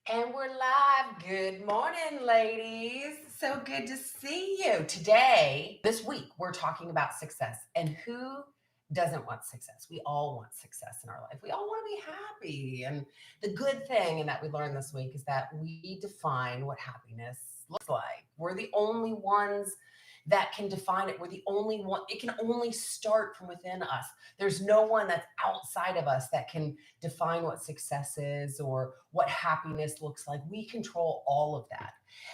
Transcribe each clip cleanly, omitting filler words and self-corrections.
And we're live. Good morning, ladies. So good to see you. Today, this week, we're talking about success. And who doesn't want success? We all want success in our life. We all want to be happy. And the good thing, and that we learned this week, is that we define what happiness looks like. We're the only ones that can define it. We're the only one. It can only start from within us. There's no one that's outside of us that can define what success is or what happiness looks like. We control all of that.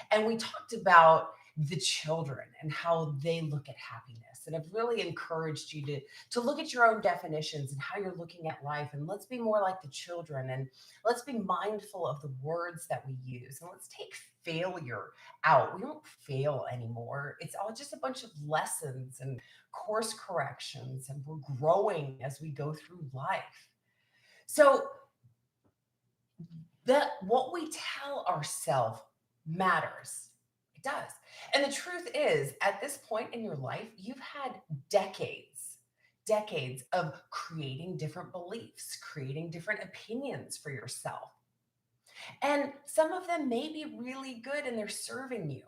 And we talked about the children and how they look at happiness. And I've really encouraged you to look at your own definitions and how you're looking at life. And let's be more like the children, and let's be mindful of the words that we use. And let's take failure out. We don't fail anymore. It's all just a bunch of lessons and course corrections, and we're growing as we go through life. So that what we tell ourselves matters. It does. And the truth is, at this point in your life, you've had decades of creating different beliefs, creating different opinions for yourself. And some of them may be really good and they're serving you,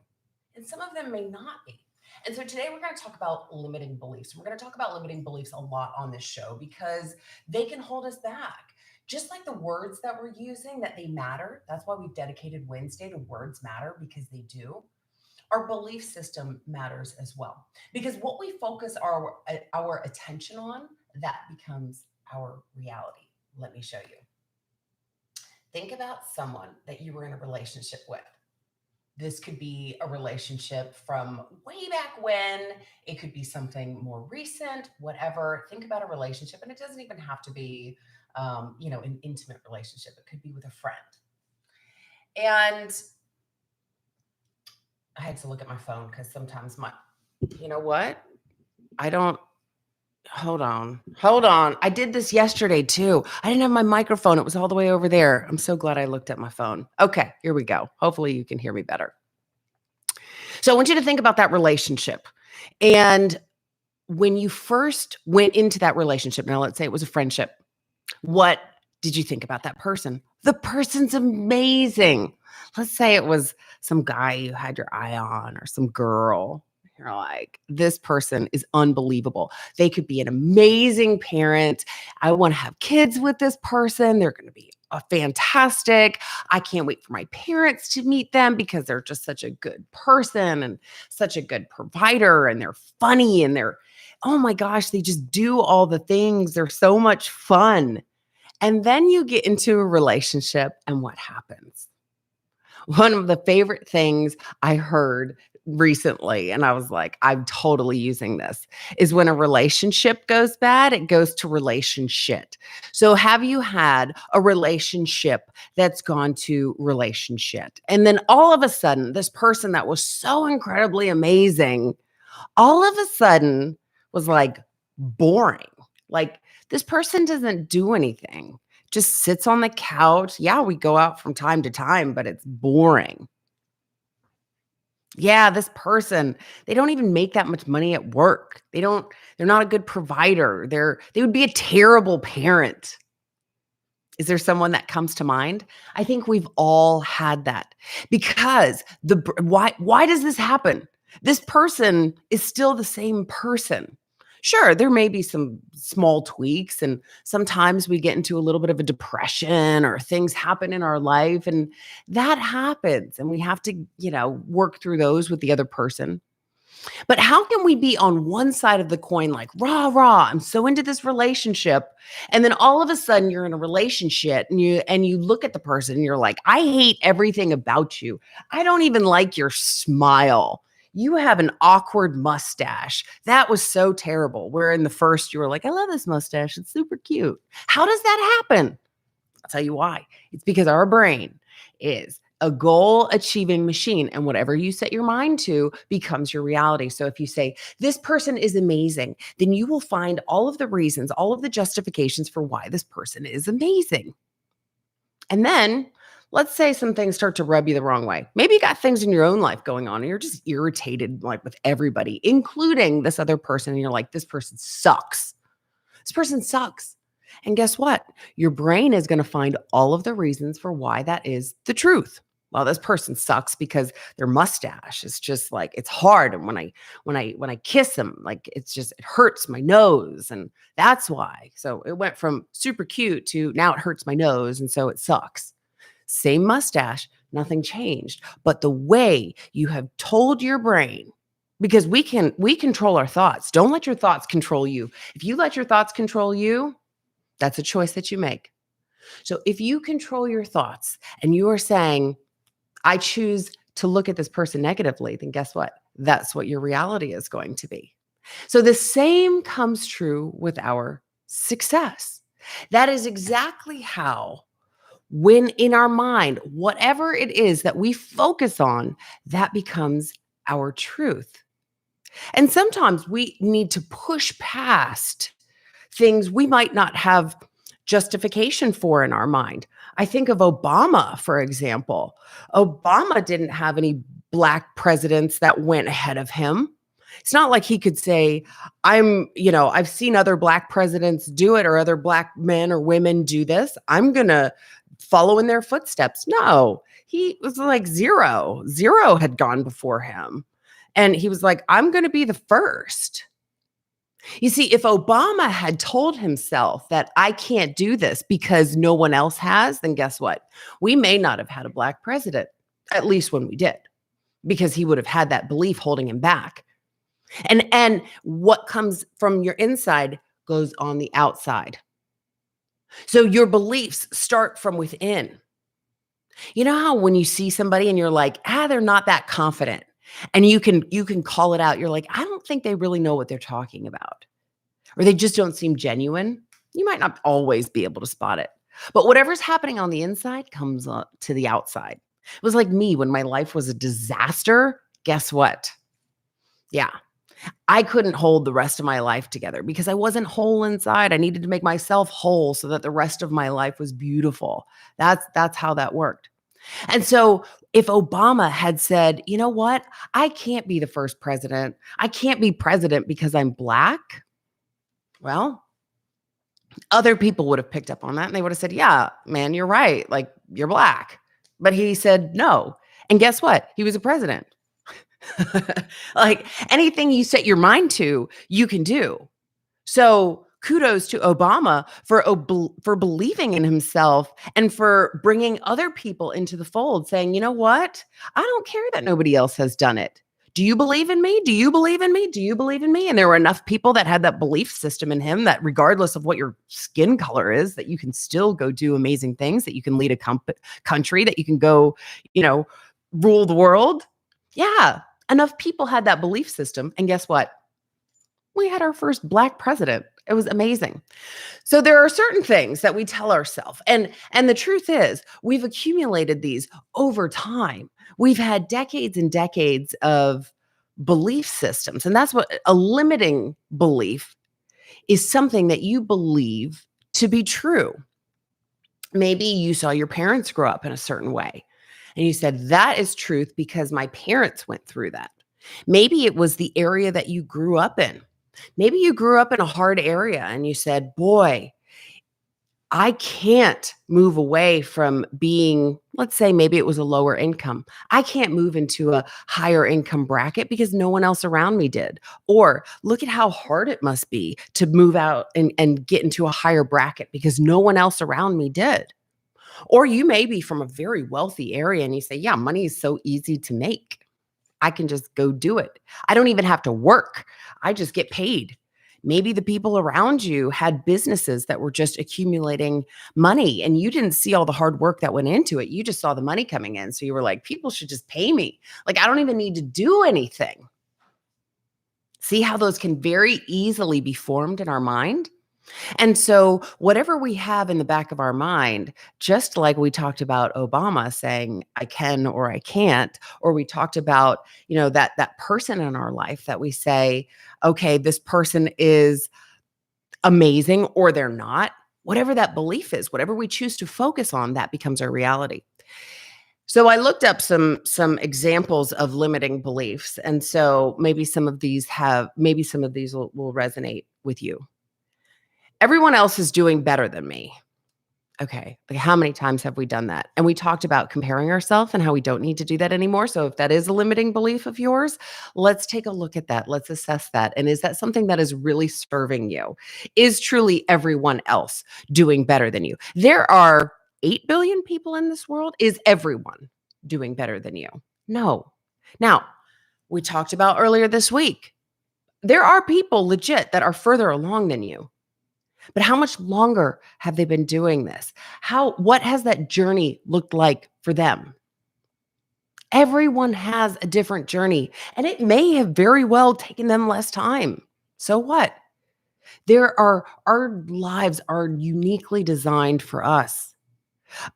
and some of them may not be. And so today we're going to talk about limiting beliefs. We're going to talk about limiting beliefs a lot on this show because they can hold us back. Just like the words that we're using, that they matter. That's why we've dedicated Wednesday to words matter, because they do. Our belief system matters as well. Because what we focus our attention on, that becomes our reality. Let me show you. Think about someone that you were in a relationship with. This could be a relationship from way back when. It could be something more recent, whatever. Think about a relationship, and it doesn't even have to be, an intimate relationship. It could be with a friend. And I had to look at my phone because sometimes you know what? I don't, hold on. I did this yesterday too. I didn't have my microphone. It was all the way over there. I'm so glad I looked at my phone. Okay, here we go. Hopefully you can hear me better. So I want you to think about that relationship. And when you first went into that relationship, now let's say it was a friendship, what did you think about that person? The person's amazing. Let's say it was some guy you had your eye on, or some girl. You're like, this person is unbelievable. They could be an amazing parent. I want to have kids with this person. They're going to be fantastic. I can't wait for my parents to meet them because they're just such a good person and such a good provider, and they're funny, and oh my gosh, they just do all the things. They're so much fun. And then you get into a relationship, and what happens? One of the favorite things I heard recently, and I was like, I'm totally using this, is when a relationship goes bad, it goes to relationship. So have you had a relationship that's gone to relationship? And then all of a sudden, this person that was so incredibly amazing, all of a sudden was like boring. Like, this person doesn't do anything, just sits on the couch. Yeah, we go out from time to time, but it's boring. Yeah, this person, they don't even make that much money at work. They're not a good provider. They would be a terrible parent. Is there someone that comes to mind? I think we've all had that, because why does this happen? This person is still the same person. Sure, there may be some small tweaks, and sometimes we get into a little bit of a depression, or things happen in our life, and that happens, and we have to, work through those with the other person. But how can we be on one side of the coin, like, rah, rah, I'm so into this relationship. And then all of a sudden you're in a relationship, and you look at the person and you're like, I hate everything about you. I don't even like your smile. You have an awkward mustache. That was so terrible. Where in the first you were like, I love this mustache. It's super cute. How does that happen? I'll tell you why. It's because our brain is a goal achieving machine, and whatever you set your mind to becomes your reality. So if you say, this person is amazing, then you will find all of the reasons, all of the justifications for why this person is amazing. And then let's say some things start to rub you the wrong way. Maybe you got things in your own life going on and you're just irritated, like, with everybody, including this other person. And you're like, this person sucks. This person sucks. And guess what? Your brain is going to find all of the reasons for why that is the truth. Well, this person sucks because their mustache is just like it's hard, and when I kiss them, like it hurts my nose, and that's why. So it went from super cute to now it hurts my nose, and so it sucks. Same mustache, nothing changed. But the way you have told your brain, because we control our thoughts. Don't let your thoughts control you. If you let your thoughts control you, that's a choice that you make. So if you control your thoughts and you are saying, I choose to look at this person negatively, then guess what? That's what your reality is going to be. So the same comes true with our success. That is exactly how, when in our mind, whatever it is that we focus on, that becomes our truth. And sometimes we need to push past things we might not have justification for in our mind. I think of Obama, for example. Obama didn't have any Black presidents that went ahead of him. It's not like he could say, I've seen other Black presidents do it or other Black men or women do this. I'm going to follow in their footsteps. No, he was like zero. Zero had gone before him. And he was like, I'm going to be the first. You see, if Obama had told himself that I can't do this because no one else has, then guess what? We may not have had a Black president, at least when we did, because he would have had that belief holding him back. And what comes from your inside goes on the outside. So your beliefs start from within. You know how when you see somebody and you're like, they're not that confident, and you can call it out. You're like, I don't think they really know what they're talking about, or they just don't seem genuine. You might not always be able to spot it, but whatever's happening on the inside comes to the outside. It was like me when my life was a disaster. Guess what? Yeah. I couldn't hold the rest of my life together because I wasn't whole inside. I needed to make myself whole so that the rest of my life was beautiful. That's how that worked. And so if Obama had said, you know what? I can't be the first president. I can't be president because I'm Black. Well, other people would have picked up on that and they would have said, yeah, man, you're right. Like, you're Black. But he said no. And guess what? He was a president. Like, anything you set your mind to, you can do. So kudos to Obama for believing in himself and for bringing other people into the fold, saying, you know what? I don't care that nobody else has done it. Do you believe in me? Do you believe in me? Do you believe in me? And there were enough people that had that belief system in him that regardless of what your skin color is, that you can still go do amazing things, that you can lead a country, that you can go, rule the world. Yeah. Enough people had that belief system. And guess what? We had our first Black president. It was amazing. So there are certain things that we tell ourselves. And the truth is, we've accumulated these over time. We've had decades and decades of belief systems. And that's what a limiting belief is, something that you believe to be true. Maybe you saw your parents grow up in a certain way. And you said, that is truth because my parents went through that. Maybe it was the area that you grew up in. Maybe you grew up in a hard area and you said, boy, I can't move away from being, let's say maybe it was a lower income. I can't move into a higher income bracket because no one else around me did. Or look at how hard it must be to move out and get into a higher bracket because no one else around me did. Or you may be from a very wealthy area and you say, yeah, money is so easy to make. I can just go do it. I don't even have to work. I just get paid. Maybe the people around you had businesses that were just accumulating money and you didn't see all the hard work that went into it. You just saw the money coming in. So you were like, people should just pay me. Like, I don't even need to do anything. See how those can very easily be formed in our mind? And so whatever we have in the back of our mind, just like we talked about Obama saying, I can or I can't, or we talked about, that person in our life that we say, okay, this person is amazing or they're not. Whatever that belief is, whatever we choose to focus on, that becomes our reality. So I looked up some examples of limiting beliefs. And so maybe some of these will resonate with you. Everyone else is doing better than me. Okay, like how many times have we done that? And we talked about comparing ourselves and how we don't need to do that anymore. So if that is a limiting belief of yours, let's take a look at that. Let's assess that. And is that something that is really serving you? Is truly everyone else doing better than you? There are 8 billion people in this world. Is everyone doing better than you? No. Now, we talked about earlier this week, there are people legit that are further along than you. But how much longer have they been doing this? What has that journey looked like for them? Everyone has a different journey, and it may have very well taken them less time. So what? Our lives are uniquely designed for us.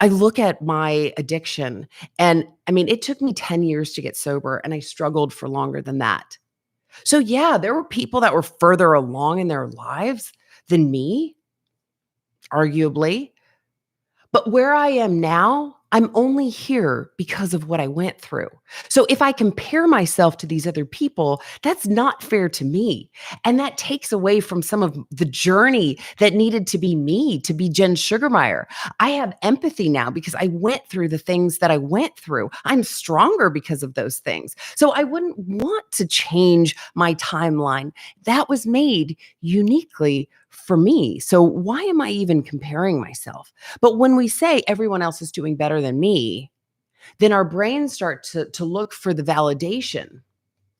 I look at my addiction, and I mean, it took me 10 years to get sober, and I struggled for longer than that. So yeah, there were people that were further along in their lives than me, arguably. But where I am now, I'm only here because of what I went through. So if I compare myself to these other people, that's not fair to me. And that takes away from some of the journey that needed to be me, to be Jen Sugarmeyer. I have empathy now because I went through the things that I went through. I'm stronger because of those things. So I wouldn't want to change my timeline. That was made uniquely for me. So why am I even comparing myself? But when we say everyone else is doing better than me, then our brains start to look for the validation.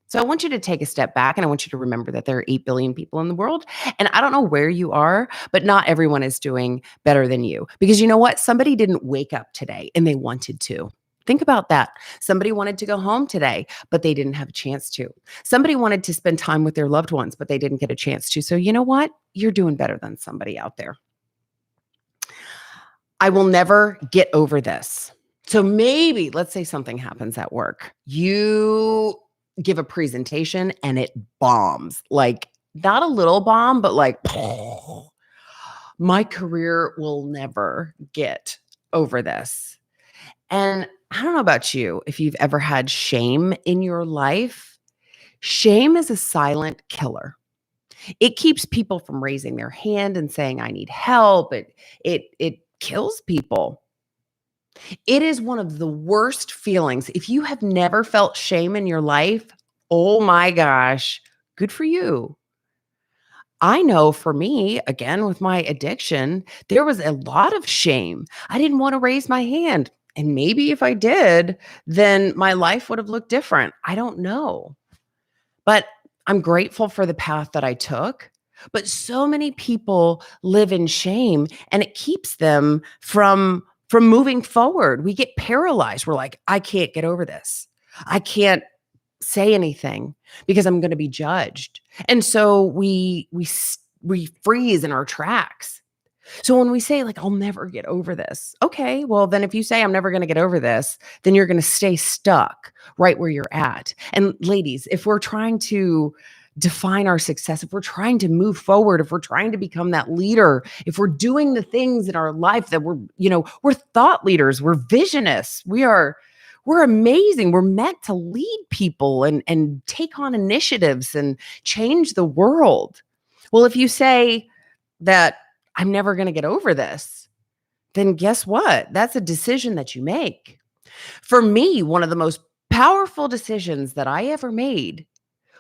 So I want you to take a step back and I want you to remember that there are 8 billion people in the world. And I don't know where you are, but not everyone is doing better than you. Because you know what? Somebody didn't wake up today and they wanted to. Think about that. Somebody wanted to go home today, but they didn't have a chance to. Somebody wanted to spend time with their loved ones, but they didn't get a chance to. So you know what? You're doing better than somebody out there. I will never get over this. So maybe let's say something happens at work. You give a presentation and it bombs, like not a little bomb, but like my career will never get over this. And I don't know about you, if you've ever had shame in your life. Shame is a silent killer. It keeps people from raising their hand and saying, I need help. It kills people. It is one of the worst feelings. If you have never felt shame in your life, oh my gosh, good for you. I know for me, again, with my addiction, there was a lot of shame. I didn't want to raise my hand. And maybe if I did, then my life would have looked different. I don't know. But I'm grateful for the path that I took. But so many people live in shame and it keeps them from moving forward. We get paralyzed. We're like, I can't get over this. I can't say anything because I'm going to be judged. And so we freeze in our tracks. So when we say like, I'll never get over this. Okay, well then if you say I'm never going to get over this, then you're going to stay stuck right where you're at. And ladies, if we're trying to define our success, if we're trying to move forward, if we're trying to become that leader, if we're doing the things in our life that we're thought leaders, we're visionists, we're amazing. We're meant to lead people and take on initiatives and change the world. Well, if you say that I'm never going to get over this, then guess what? That's a decision that you make. For me, one of the most powerful decisions that I ever made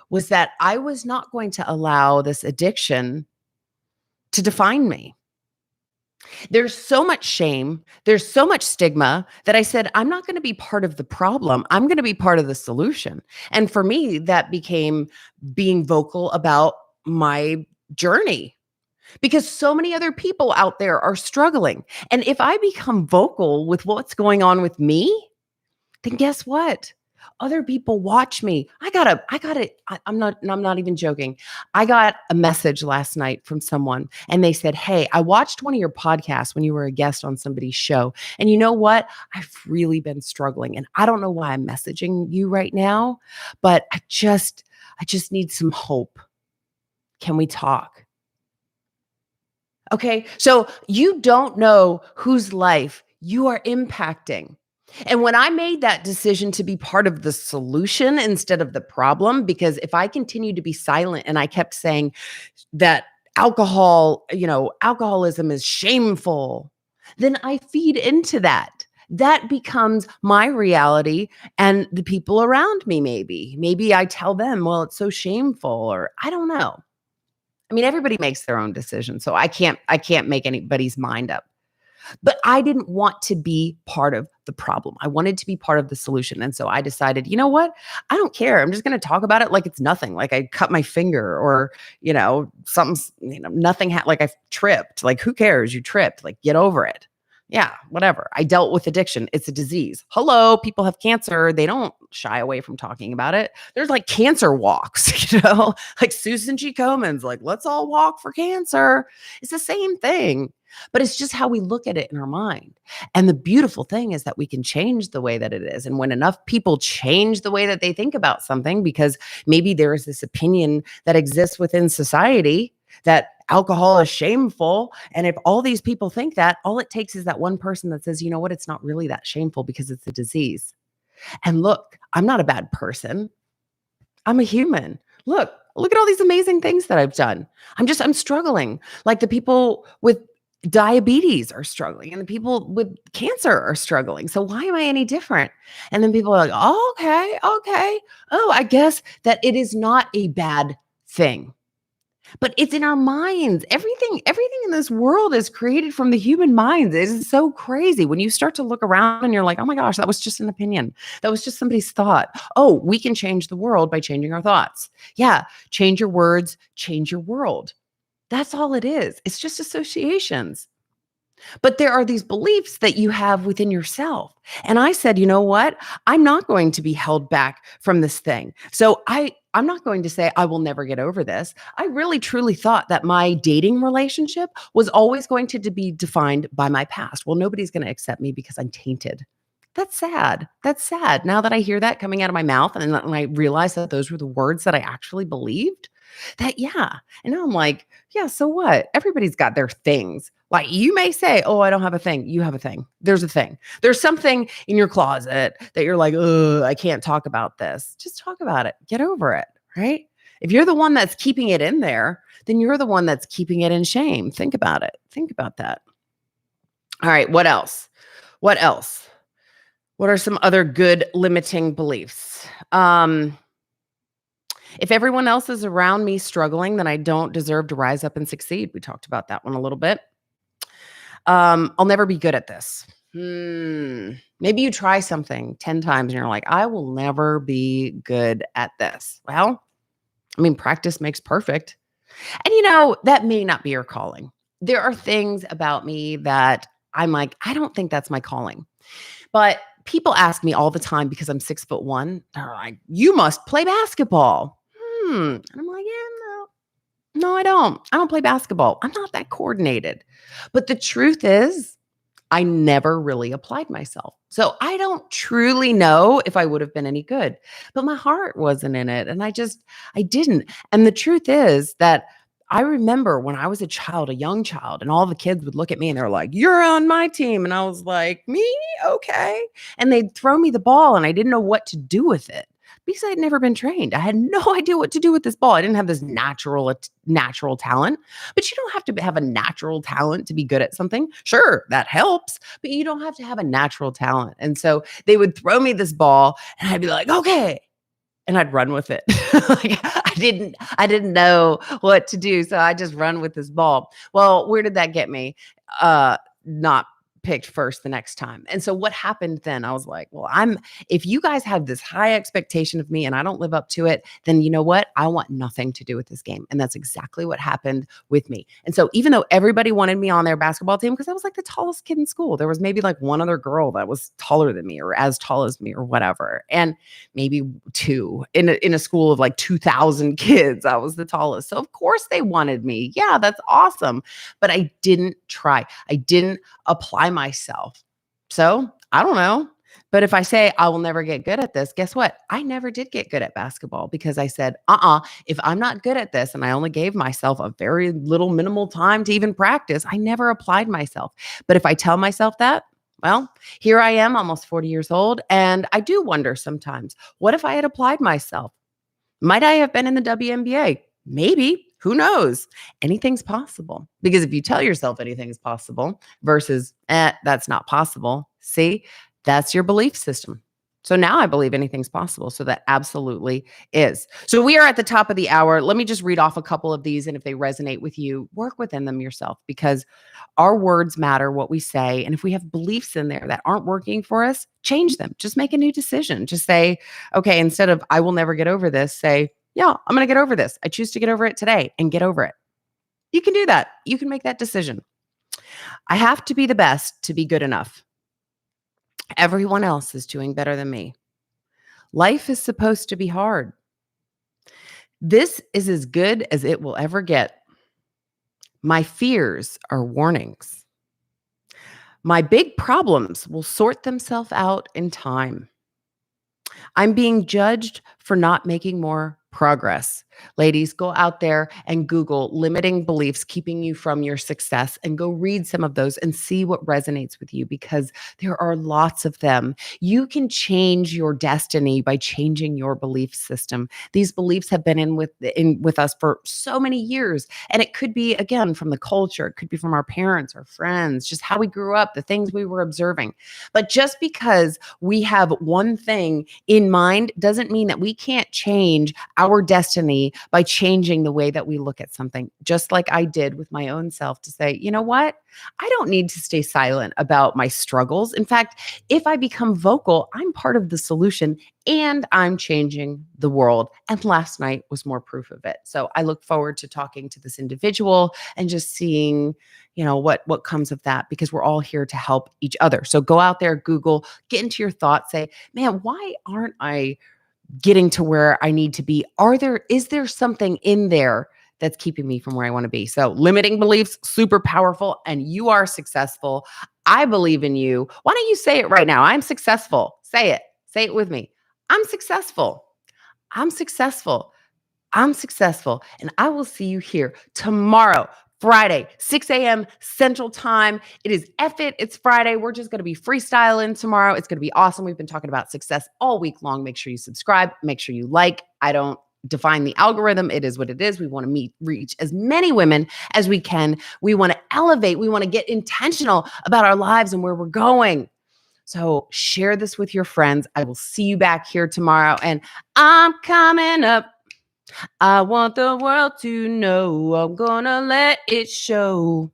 was that I was not going to allow this addiction to define me. There's so much shame, there's so much stigma that I said, I'm not going to be part of the problem. I'm going to be part of the solution. And for me, that became being vocal about my journey because so many other people out there are struggling. And if I become vocal with what's going on with me, then guess what? Other people watch me. I'm not even joking. I got a message last night from someone and they said, hey, I watched one of your podcasts when you were a guest on somebody's show. And you know what? I've really been struggling and I don't know why I'm messaging you right now, but I just need some hope. Can we talk? Okay. So you don't know whose life you are impacting. And when I made that decision to be part of the solution instead of the problem, because if I continued to be silent and I kept saying that alcoholism is shameful, then I feed into that. That becomes my reality and the people around me, maybe I tell them, well, it's so shameful, or I don't know. I mean, everybody makes their own decision, so I can't make anybody's mind up. But I didn't want to be part of the problem. I wanted to be part of the solution. And so I decided, you know what? I don't care. I'm just going to talk about it like it's nothing. Like I cut my finger, or, something's, nothing, like I tripped. Like, who cares? You tripped. Like, get over it. Yeah, whatever. I dealt with addiction. It's a disease. Hello, people have cancer. They don't shy away from talking about it. There's like cancer walks, like Susan G. Komen's like, let's all walk for cancer. It's the same thing, but it's just how we look at it in our mind. And the beautiful thing is that we can change the way that it is. And when enough people change the way that they think about something, because maybe there is this opinion that exists within society that alcohol is shameful. And if all these people think that, all it takes is that one person that says, you know what, it's not really that shameful because it's a disease. And look, I'm not a bad person. I'm a human. Look at all these amazing things that I've done. I'm struggling. Like the people with diabetes are struggling, and the people with cancer are struggling. So why am I any different? And then people are like, oh, okay. Oh, I guess that it is not a bad thing. But it's in our minds. Everything in this world is created from the human minds. It is so crazy when you start to look around and you're like, oh my gosh, that was just an opinion. That was just somebody's thought. Oh, we can change the world by changing our thoughts. Yeah, change your words, change your world. That's all it is. It's just associations. But there are these beliefs that you have within yourself. And I said, you know what? I'm not going to be held back from this thing. So I'm not going to say I will never get over this. I really truly thought that my dating relationship was always going to be defined by my past. Well, nobody's going to accept me because I'm tainted. That's sad. That's sad. Now that I hear that coming out of my mouth, and then I realize that those were the words that I actually believed, yeah. And now I'm like, yeah, so what? Everybody's got their things. Like, you may say, oh, I don't have a thing. You have a thing. There's a thing. There's something in your closet that you're like, oh, I can't talk about this. Just talk about it. Get over it, right? If you're the one that's keeping it in there, then you're the one that's keeping it in shame. Think about it. Think about that. All right. What else? What are some other good limiting beliefs? If everyone else is around me struggling, then I don't deserve to rise up and succeed. We talked about that one a little bit. I'll never be good at this. Maybe you try something 10 times and you're like, I will never be good at this. Well, I mean, practice makes perfect. And that may not be your calling. There are things about me that I'm like, I don't think that's my calling. But people ask me all the time, because I'm 6'1", they're like, you must play basketball. And I'm like, yeah, no, I don't. I don't play basketball. I'm not that coordinated. But the truth is, I never really applied myself. So I don't truly know if I would have been any good, but my heart wasn't in it. And I didn't. And the truth is that I remember when I was a young child, and all the kids would look at me and they're like, you're on my team. And I was like, me? Okay. And they'd throw me the ball and I didn't know what to do with it, because I had never been trained. I had no idea what to do with this ball. I didn't have this natural talent, but you don't have to have a natural talent to be good at something. Sure, that helps, but you don't have to have a natural talent. And so they would throw me this ball and I'd be like, okay. And I'd run with it. Like, I didn't know what to do. So I just run with this ball. Well, where did that get me? Not picked first the next time. And so what happened then? I was like, well, if you guys have this high expectation of me and I don't live up to it, then you know what? I want nothing to do with this game. And that's exactly what happened with me. And so even though everybody wanted me on their basketball team, because I was like the tallest kid in school, there was maybe like one other girl that was taller than me or as tall as me or whatever. And maybe two in a school of like 2,000 kids, I was the tallest. So of course they wanted me. Yeah, that's awesome. But I didn't try. I didn't apply myself. So I don't know. But if I say I will never get good at this, guess what? I never did get good at basketball, because I said, if I'm not good at this, and I only gave myself a very little minimal time to even practice, I never applied myself. But if I tell myself that, well, here I am, almost 40 years old. And I do wonder sometimes, what if I had applied myself? Might I have been in the WNBA? Maybe. Who knows? Anything's possible. Because if you tell yourself anything's possible versus, that's not possible, see, that's your belief system. So now I believe anything's possible. So that absolutely is. So we are at the top of the hour. Let me just read off a couple of these. And if they resonate with you, work within them yourself because our words matter, what we say. And if we have beliefs in there that aren't working for us, change them. Just make a new decision. Just say, okay, instead of I will never get over this, say, yeah, I'm going to get over this. I choose to get over it today and get over it. You can do that. You can make that decision. I have to be the best to be good enough. Everyone else is doing better than me. Life is supposed to be hard. This is as good as it will ever get. My fears are warnings. My big problems will sort themselves out in time. I'm being judged for not making more progress. Ladies, go out there and Google limiting beliefs keeping you from your success and go read some of those and see what resonates with you because there are lots of them. You can change your destiny by changing your belief system. These beliefs have been in with us for so many years. And it could be, again, from the culture, it could be from our parents, our friends, just how we grew up, the things we were observing. But just because we have one thing in mind doesn't mean that we can't change our destiny by changing the way that we look at something, just like I did with my own self to say, you know what? I don't need to stay silent about my struggles. In fact, if I become vocal, I'm part of the solution and I'm changing the world. And last night was more proof of it. So I look forward to talking to this individual and just seeing, what comes of that because we're all here to help each other. So go out there, Google, get into your thoughts, say, man, why aren't I getting to where I need to be? Is there something in there that's keeping me from where I want to be? So limiting beliefs, super powerful, and you are successful. I believe in you. Why don't you say it right now? I'm successful. Say it. Say it with me. I'm successful. I'm successful. I'm successful. And I will see you here tomorrow, Friday, 6 a.m. Central Time. It is F it. It's Friday. We're just going to be freestyling tomorrow. It's going to be awesome. We've been talking about success all week long. Make sure you subscribe. Make sure you like. I don't define the algorithm. It is what it is. We want to reach as many women as we can. We want to elevate. We want to get intentional about our lives and where we're going. So share this with your friends. I will see you back here tomorrow. And I'm coming up. I want the world to know I'm gonna let it show.